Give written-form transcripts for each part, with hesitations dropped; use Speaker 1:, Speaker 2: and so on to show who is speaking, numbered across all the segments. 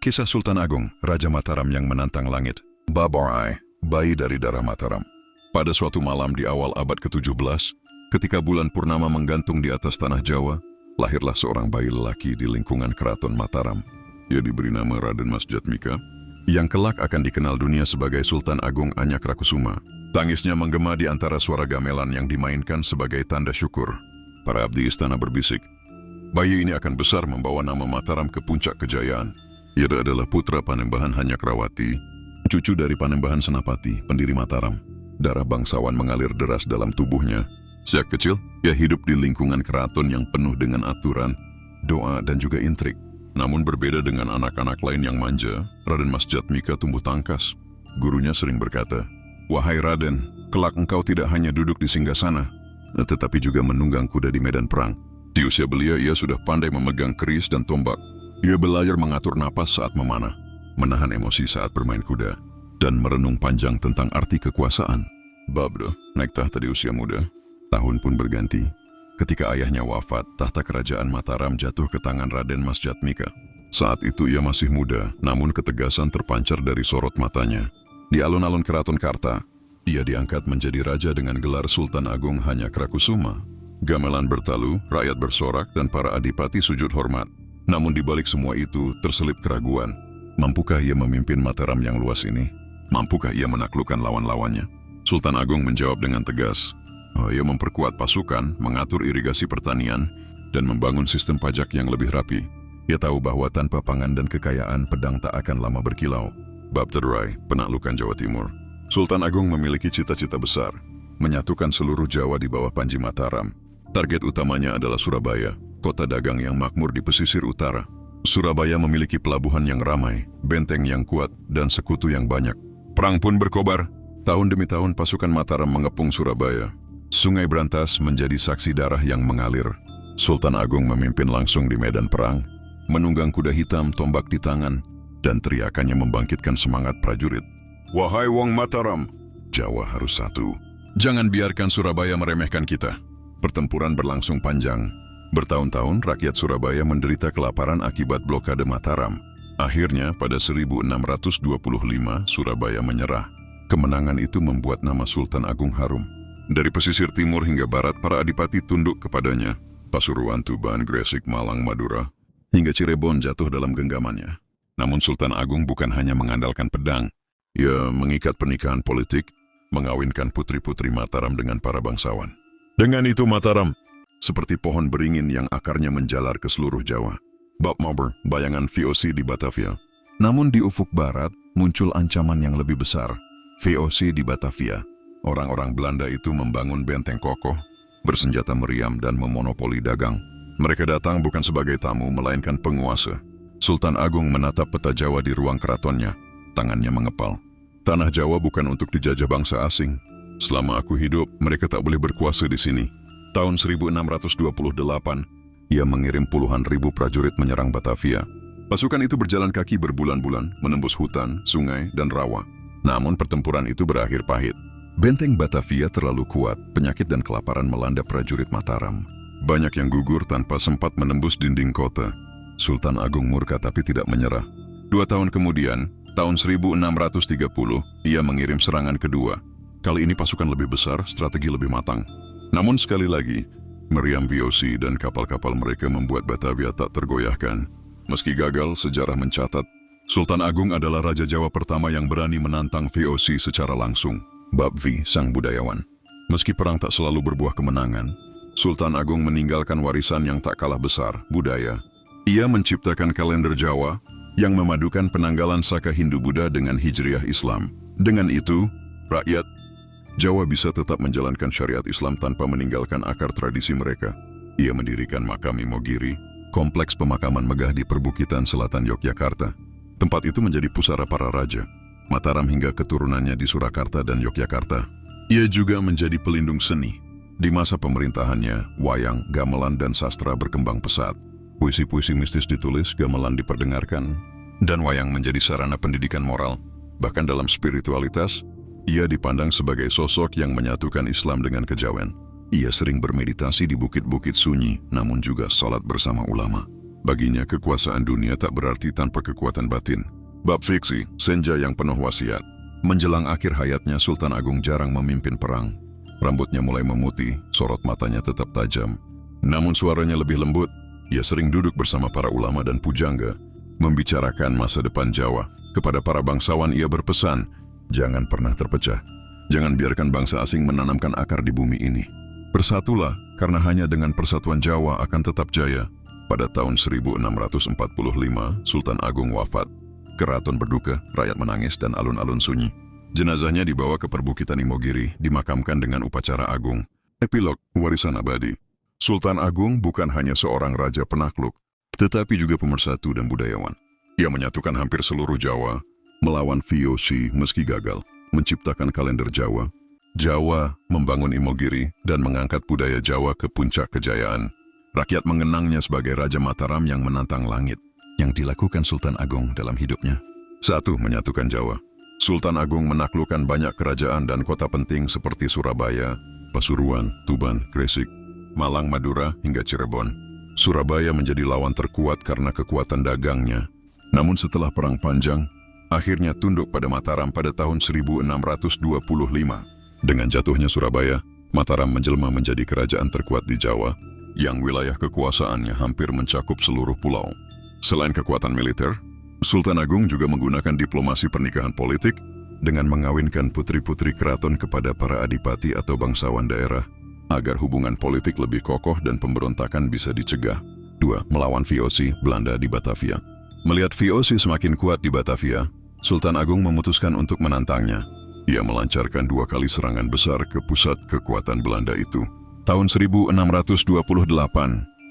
Speaker 1: Kisah Sultan Agung, Raja Mataram yang menantang langit. Babarai, bayi dari darah Mataram. Pada suatu malam di awal abad ke-17, ketika bulan purnama menggantung di atas tanah Jawa, lahirlah seorang bayi lelaki di lingkungan keraton Mataram. Ia diberi nama Raden Mas Jatmika, yang kelak akan dikenal dunia sebagai Sultan Agung Anyar-Rakusuma. Tangisnya menggema di antara suara gamelan yang dimainkan sebagai tanda syukur. Para abdi istana berbisik, bayi ini akan besar membawa nama Mataram ke puncak kejayaan. Ia adalah putra Panembahan Hanyakrawati, cucu dari Panembahan Senapati, pendiri Mataram. Darah bangsawan mengalir deras dalam tubuhnya. Sejak kecil, ia hidup di lingkungan keraton yang penuh dengan aturan, doa, dan juga intrik. Namun berbeda dengan anak-anak lain yang manja, Raden Mas Jatmika tumbuh tangkas. Gurunya sering berkata, "Wahai Raden, kelak engkau tidak hanya duduk di singgasana, tetapi juga menunggang kuda di medan perang." Di usia belia, ia sudah pandai memegang keris dan tombak. Ia belajar mengatur napas saat memanah, menahan emosi saat bermain kuda, dan merenung panjang tentang arti kekuasaan. Babdo naik tahta di usia muda. Tahun pun berganti. Ketika ayahnya wafat, tahta kerajaan Mataram jatuh ke tangan Raden Mas Jatmika. Saat itu ia masih muda, namun ketegasan terpancar dari sorot matanya. Di alun-alun Keraton Karta, ia diangkat menjadi raja dengan gelar Sultan Agung Hanyar-Rakusuma. Gamelan bertalu, rakyat bersorak, dan para adipati sujud hormat. Namun di balik semua itu terselip keraguan. Mampukah ia memimpin Mataram yang luas ini? Mampukah ia menaklukkan lawan-lawannya? Sultan Agung menjawab dengan tegas. Ia memperkuat pasukan, mengatur irigasi pertanian, dan membangun sistem pajak yang lebih rapi. Ia tahu bahwa tanpa pangan dan kekayaan, pedang tak akan lama berkilau. Bab Terurai, penaklukan Jawa Timur. Sultan Agung memiliki cita-cita besar, menyatukan seluruh Jawa di bawah Panji Mataram. Target utamanya adalah Surabaya, kota dagang yang makmur di pesisir utara. Surabaya memiliki pelabuhan yang ramai, benteng yang kuat, dan sekutu yang banyak. Perang pun berkobar. Tahun demi tahun pasukan Mataram mengepung Surabaya. Sungai Brantas menjadi saksi darah yang mengalir. Sultan Agung memimpin langsung di medan perang, menunggang kuda hitam, tombak di tangan, dan teriakannya membangkitkan semangat prajurit. "Wahai Wong Mataram, Jawa harus satu. Jangan biarkan Surabaya meremehkan kita." Pertempuran berlangsung panjang. Bertahun-tahun rakyat Surabaya menderita kelaparan akibat blokade Mataram. Akhirnya pada 1625 Surabaya menyerah. Kemenangan itu membuat nama Sultan Agung harum. Dari pesisir timur hingga barat para adipati tunduk kepadanya. Pasuruan, Tuban, Gresik, Malang, Madura, hingga Cirebon jatuh dalam genggamannya. Namun Sultan Agung bukan hanya mengandalkan pedang. Ia mengikat pernikahan politik, mengawinkan putri-putri Mataram dengan para bangsawan. Dengan itu Mataram seperti pohon beringin yang akarnya menjalar ke seluruh Jawa. Bab Maber, bayangan VOC di Batavia. Namun di ufuk barat muncul ancaman yang lebih besar. VOC di Batavia. Orang-orang Belanda itu membangun benteng kokoh, bersenjata meriam dan memonopoli dagang. Mereka datang bukan sebagai tamu, melainkan penguasa. Sultan Agung menatap peta Jawa di ruang keratonnya. Tangannya mengepal. Tanah Jawa bukan untuk dijajah bangsa asing. Selama aku hidup, mereka tak boleh berkuasa di sini. Tahun 1628, ia mengirim puluhan ribu prajurit menyerang Batavia. Pasukan itu berjalan kaki berbulan-bulan, menembus hutan, sungai, dan rawa. Namun pertempuran itu berakhir pahit. Benteng Batavia terlalu kuat, penyakit dan kelaparan melanda prajurit Mataram. Banyak yang gugur tanpa sempat menembus dinding kota. Sultan Agung murka tapi tidak menyerah. 2 tahun kemudian, tahun 1630, ia mengirim serangan kedua. Kali ini pasukan lebih besar, strategi lebih matang. Namun sekali lagi, meriam VOC dan kapal-kapal mereka membuat Batavia tak tergoyahkan. Meski gagal, sejarah mencatat, Sultan Agung adalah Raja Jawa pertama yang berani menantang VOC secara langsung. Bab V, Sang Budayawan. Meski perang tak selalu berbuah kemenangan, Sultan Agung meninggalkan warisan yang tak kalah besar, budaya. Ia menciptakan kalender Jawa yang memadukan penanggalan Saka Hindu-Buddha dengan Hijriah Islam. Dengan itu, rakyat Jawa bisa tetap menjalankan syariat Islam tanpa meninggalkan akar tradisi mereka. Ia mendirikan makam Imogiri, kompleks pemakaman megah di perbukitan selatan Yogyakarta. Tempat itu menjadi pusara para raja Mataram hingga keturunannya di Surakarta dan Yogyakarta. Ia juga menjadi pelindung seni. Di masa pemerintahannya, wayang, gamelan, dan sastra berkembang pesat. Puisi-puisi mistis ditulis, gamelan diperdengarkan, dan wayang menjadi sarana pendidikan moral. Bahkan dalam spiritualitas, ia dipandang sebagai sosok yang menyatukan Islam dengan kejawen. Ia sering bermeditasi di bukit-bukit sunyi, namun juga sholat bersama ulama. Baginya kekuasaan dunia tak berarti tanpa kekuatan batin. Bab fiksi, senja yang penuh wasiat. Menjelang akhir hayatnya, Sultan Agung jarang memimpin perang. Rambutnya mulai memutih, sorot matanya tetap tajam. Namun suaranya lebih lembut. Ia sering duduk bersama para ulama dan pujangga, membicarakan masa depan Jawa. Kepada para bangsawan ia berpesan, jangan pernah terpecah. Jangan biarkan bangsa asing menanamkan akar di bumi ini. Bersatulah, karena hanya dengan persatuan Jawa akan tetap jaya. Pada tahun 1645, Sultan Agung wafat. Keraton berduka, rakyat menangis dan alun-alun sunyi. Jenazahnya dibawa ke perbukitan Imogiri, dimakamkan dengan upacara agung. Epilog, warisan abadi. Sultan Agung bukan hanya seorang raja penakluk, tetapi juga pemersatu dan budayawan. Ia menyatukan hampir seluruh Jawa, melawan VOC meski gagal, menciptakan kalender Jawa. Jawa membangun Imogiri dan mengangkat budaya Jawa ke puncak kejayaan. Rakyat mengenangnya sebagai Raja Mataram yang menantang langit. Yang dilakukan Sultan Agung dalam hidupnya. 1. Menyatukan Jawa. Sultan Agung menaklukkan banyak kerajaan dan kota penting seperti Surabaya, Pasuruan, Tuban, Gresik, Malang, Madura, hingga Cirebon. Surabaya menjadi lawan terkuat karena kekuatan dagangnya. Namun setelah perang panjang, akhirnya tunduk pada Mataram pada tahun 1625. Dengan jatuhnya Surabaya, Mataram menjelma menjadi kerajaan terkuat di Jawa, yang wilayah kekuasaannya hampir mencakup seluruh pulau. Selain kekuatan militer, Sultan Agung juga menggunakan diplomasi pernikahan politik dengan mengawinkan putri-putri keraton kepada para adipati atau bangsawan daerah, agar hubungan politik lebih kokoh dan pemberontakan bisa dicegah. 2. Melawan VOC Belanda di Batavia. Melihat VOC semakin kuat di Batavia, Sultan Agung memutuskan untuk menantangnya. Ia melancarkan 2 kali serangan besar ke pusat kekuatan Belanda itu. Tahun 1628,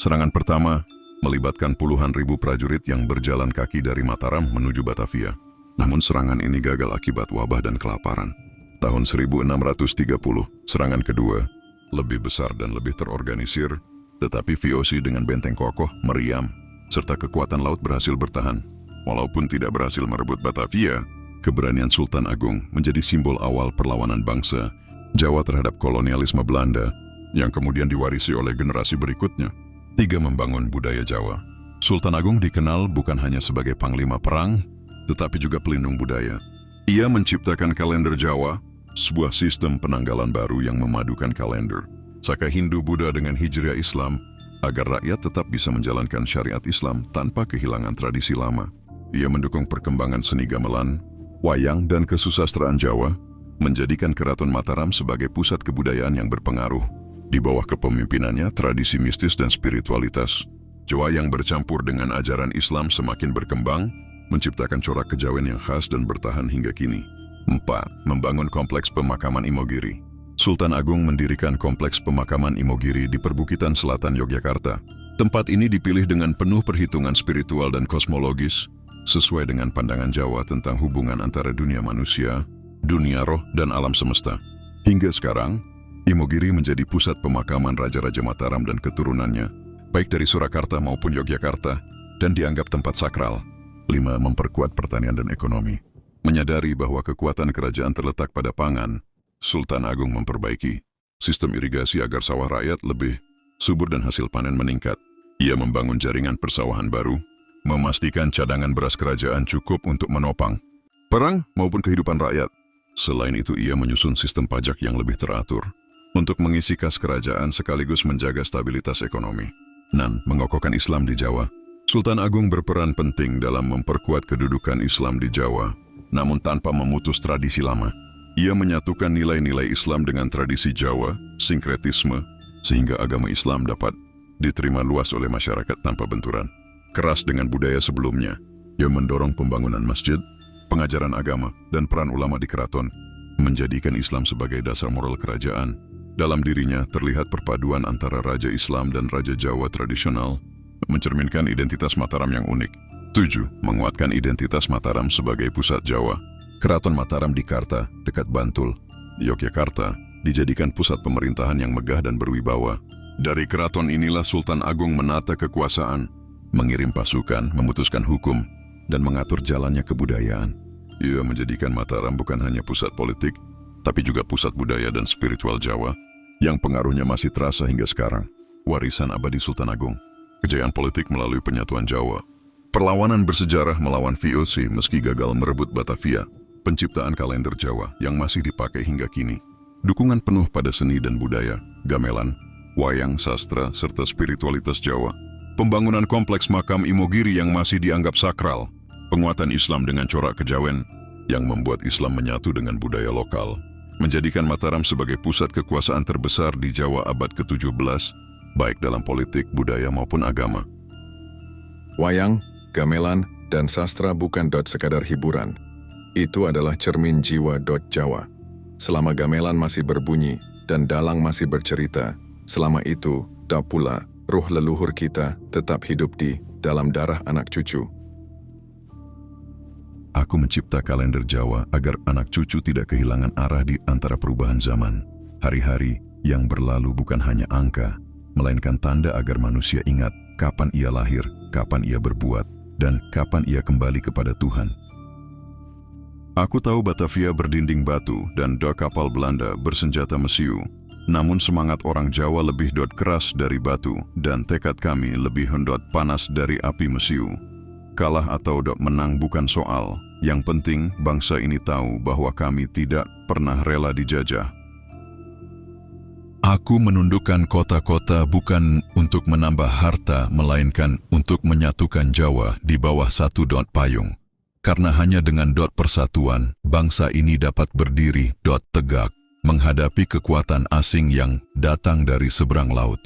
Speaker 1: serangan pertama melibatkan puluhan ribu prajurit yang berjalan kaki dari Mataram menuju Batavia. Namun serangan ini gagal akibat wabah dan kelaparan. Tahun 1630, serangan kedua lebih besar dan lebih terorganisir, tetapi VOC dengan benteng kokoh, meriam, serta kekuatan laut berhasil bertahan. Walaupun tidak berhasil merebut Batavia, keberanian Sultan Agung menjadi simbol awal perlawanan bangsa Jawa terhadap kolonialisme Belanda, yang kemudian diwarisi oleh generasi berikutnya. 3. Membangun budaya Jawa. Sultan Agung dikenal bukan hanya sebagai panglima perang, tetapi juga pelindung budaya. Ia menciptakan kalender Jawa, sebuah sistem penanggalan baru yang memadukan kalender Saka Hindu Buddha dengan Hijriah Islam, agar rakyat tetap bisa menjalankan syariat Islam tanpa kehilangan tradisi lama. Ia mendukung perkembangan seni gamelan, wayang, dan kesusastraan Jawa, menjadikan Keraton Mataram sebagai pusat kebudayaan yang berpengaruh. Di bawah kepemimpinannya, tradisi mistis dan spiritualitas Jawa yang bercampur dengan ajaran Islam semakin berkembang, menciptakan corak kejawen yang khas dan bertahan hingga kini. 4. Membangun kompleks pemakaman Imogiri. Sultan Agung mendirikan kompleks pemakaman Imogiri di perbukitan selatan Yogyakarta. Tempat ini dipilih dengan penuh perhitungan spiritual dan kosmologis, sesuai dengan pandangan Jawa tentang hubungan antara dunia manusia, dunia roh, dan alam semesta. Hingga sekarang, Imogiri menjadi pusat pemakaman Raja-Raja Mataram dan keturunannya, baik dari Surakarta maupun Yogyakarta, dan dianggap tempat sakral. 5. Memperkuat pertanian dan ekonomi. Menyadari bahwa kekuatan kerajaan terletak pada pangan, Sultan Agung memperbaiki sistem irigasi agar sawah rakyat lebih subur dan hasil panen meningkat. Ia membangun jaringan persawahan baru, memastikan cadangan beras kerajaan cukup untuk menopang perang maupun kehidupan rakyat. Selain itu, ia menyusun sistem pajak yang lebih teratur untuk mengisi kas kerajaan sekaligus menjaga stabilitas ekonomi. 6. Mengokohkan Islam di Jawa. Sultan Agung berperan penting dalam memperkuat kedudukan Islam di Jawa, namun tanpa memutus tradisi lama. Ia menyatukan nilai-nilai Islam dengan tradisi Jawa, sinkretisme, sehingga agama Islam dapat diterima luas oleh masyarakat tanpa benturan. Keras dengan budaya sebelumnya, ia mendorong pembangunan masjid, pengajaran agama, dan peran ulama di keraton, menjadikan Islam sebagai dasar moral kerajaan. Dalam dirinya terlihat perpaduan antara Raja Islam dan Raja Jawa tradisional, mencerminkan identitas Mataram yang unik. 7. Menguatkan identitas Mataram sebagai pusat Jawa. Keraton Mataram di Karta, dekat Bantul, Yogyakarta, dijadikan pusat pemerintahan yang megah dan berwibawa. Dari keraton inilah Sultan Agung menata kekuasaan, mengirim pasukan, memutuskan hukum, dan mengatur jalannya kebudayaan. Ia menjadikan Mataram bukan hanya pusat politik, tapi juga pusat budaya dan spiritual Jawa, yang pengaruhnya masih terasa hingga sekarang. Warisan abadi Sultan Agung. kejayaan politik melalui penyatuan Jawa, perlawanan bersejarah melawan VOC meski gagal merebut Batavia, penciptaan kalender Jawa yang masih dipakai hingga kini, dukungan penuh pada seni dan budaya, gamelan, wayang, sastra, serta spiritualitas Jawa, pembangunan kompleks makam Imogiri yang masih dianggap sakral, penguatan Islam dengan corak kejawen yang membuat Islam menyatu dengan budaya lokal, menjadikan Mataram sebagai pusat kekuasaan terbesar di Jawa abad ke-17, baik dalam politik, budaya maupun agama.
Speaker 2: Wayang, gamelan, dan sastra bukan sekadar hiburan. Itu adalah cermin jiwa Jawa. Selama gamelan masih berbunyi dan dalang masih bercerita, selama itu, pula ruh leluhur kita tetap hidup di dalam darah anak cucu.
Speaker 1: Aku mencipta kalender Jawa agar anak cucu tidak kehilangan arah di antara perubahan zaman. Hari-hari yang berlalu bukan hanya angka, melainkan tanda agar manusia ingat kapan ia lahir, kapan ia berbuat, dan kapan ia kembali kepada Tuhan. Aku tahu Batavia berdinding batu dan kapal Belanda bersenjata mesiu. Namun semangat orang Jawa lebih keras dari batu dan tekad kami lebih panas dari api mesiu. Kalah atau menang bukan soal. Yang penting bangsa ini tahu bahwa kami tidak pernah rela dijajah. Aku menundukkan kota-kota bukan untuk menambah harta, melainkan untuk menyatukan Jawa di bawah satu payung. Karena hanya dengan persatuan, bangsa ini dapat berdiri tegak menghadapi kekuatan asing yang datang dari seberang laut.